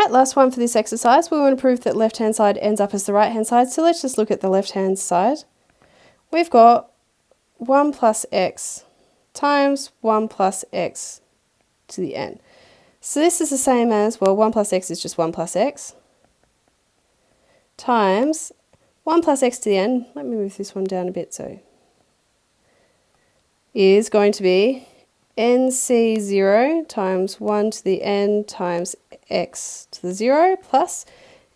Alright, last one for this exercise. We want to prove that left-hand side ends up as the right-hand side, so let's just look at the left-hand side. We've got 1 plus x times 1 plus x to the n. So this is the same as, well, 1 plus x is just 1 plus x, times 1 plus x to the n, let me move this one down a bit, so, is going to be nc0 times 1 to the n times x to the 0 plus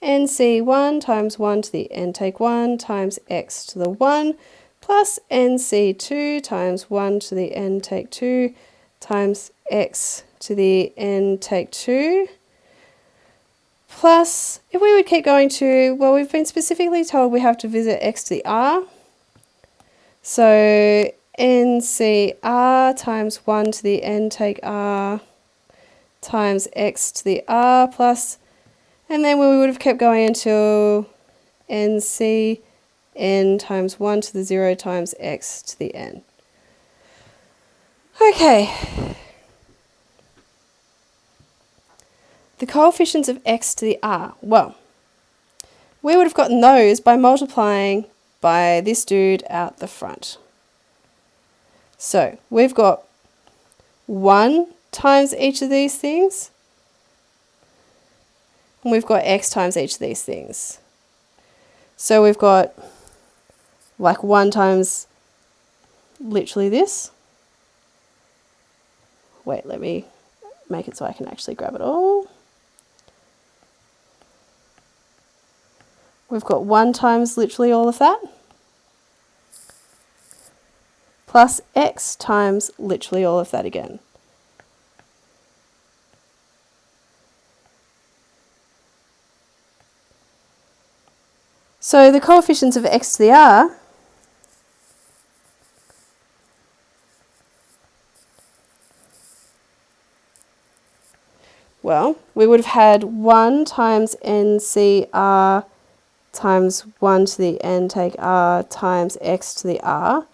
nc1 times 1 to the n take 1 times x to the 1 plus nc2 times 1 to the n take 2 times x to the n take 2 plus, if we would keep going to, well, we've been specifically told we have to visit x to the r, so ncr times 1 to the n take r times x to the r plus, and then we would have kept going until nc n times 1 to the 0 times x to the n. Okay. The coefficients of x to the r. Well, we would have gotten those by multiplying by this dude out the front. So we've got 1 times each of these things, and we've got x times each of these things. So we've got like 1 times literally this. Wait, let me make it so I can actually grab it all. We've got 1 times literally all of that, plus x times literally all of that again. So the coefficients of x to the r well, we would have had 1 times ncr times 1 to the n take r times x to the r.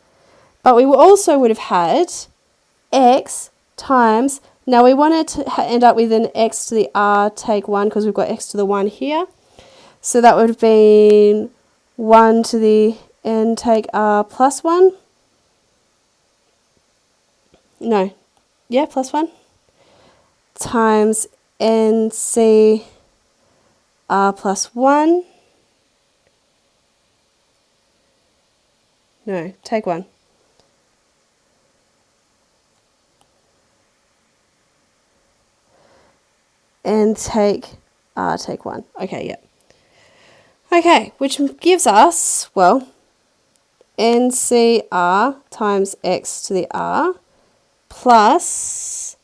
But we also would have had x times, now we wanted to end up with an x to the r take 1 because we've got x to the 1 here. So that would have been 1 to the n take r plus 1. No, yeah, plus 1. Times nc r plus 1. No, take 1. And take 1. Okay, yeah. Okay, which gives us, well, ncr times x to the r plus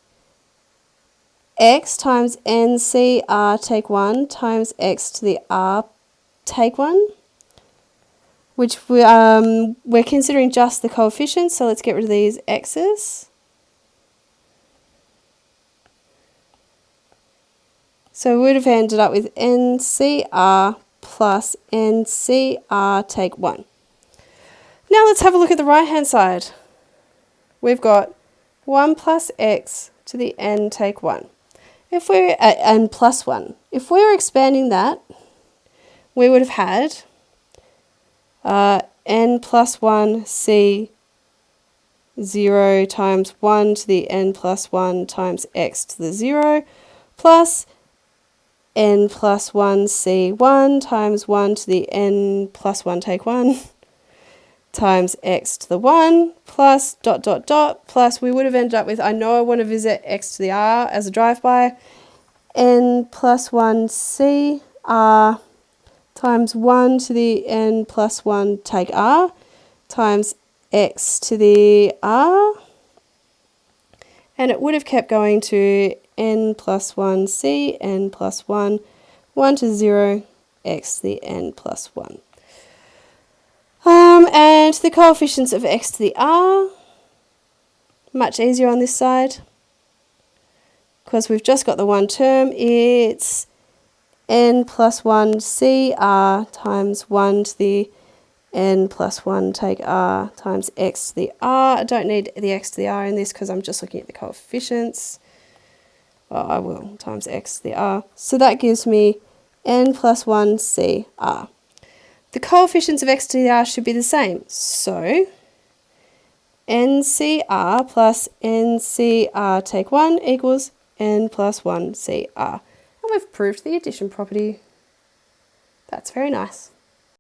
x times ncr take 1 times x to the r take 1, which we're considering just the coefficients, so let's get rid of these x's. So we would have ended up with ncr plus ncr take 1. Now let's have a look at the right-hand side. We've got 1 plus x to the n take 1. If we're and plus 1. If we're expanding that, we would have had n plus 1 c 0 times 1 to the n plus 1 times x to the 0 plus n plus 1 c1 times 1 to the n plus 1 take 1 times x to the 1 plus ... plus we would have ended up with, I know I want to visit x to the r as a drive-by, n plus 1 c r times 1 to the n plus 1 take r times x to the r, and it would have kept going to n plus 1 c, n plus 1, 1 to 0, x to the n plus 1. And the coefficients of x to the r, much easier on this side, because we've just got the one term. It's n plus 1 c r times 1 to the n plus 1 take r times x to the r. I don't need the x to the r in this because I'm just looking at the coefficients. well, I will, times x to the r. So that gives me n plus 1 CR. The coefficients of x to the r should be the same. So NCR plus NCR take 1 equals n plus 1 CR. And we've proved the addition property. That's very nice.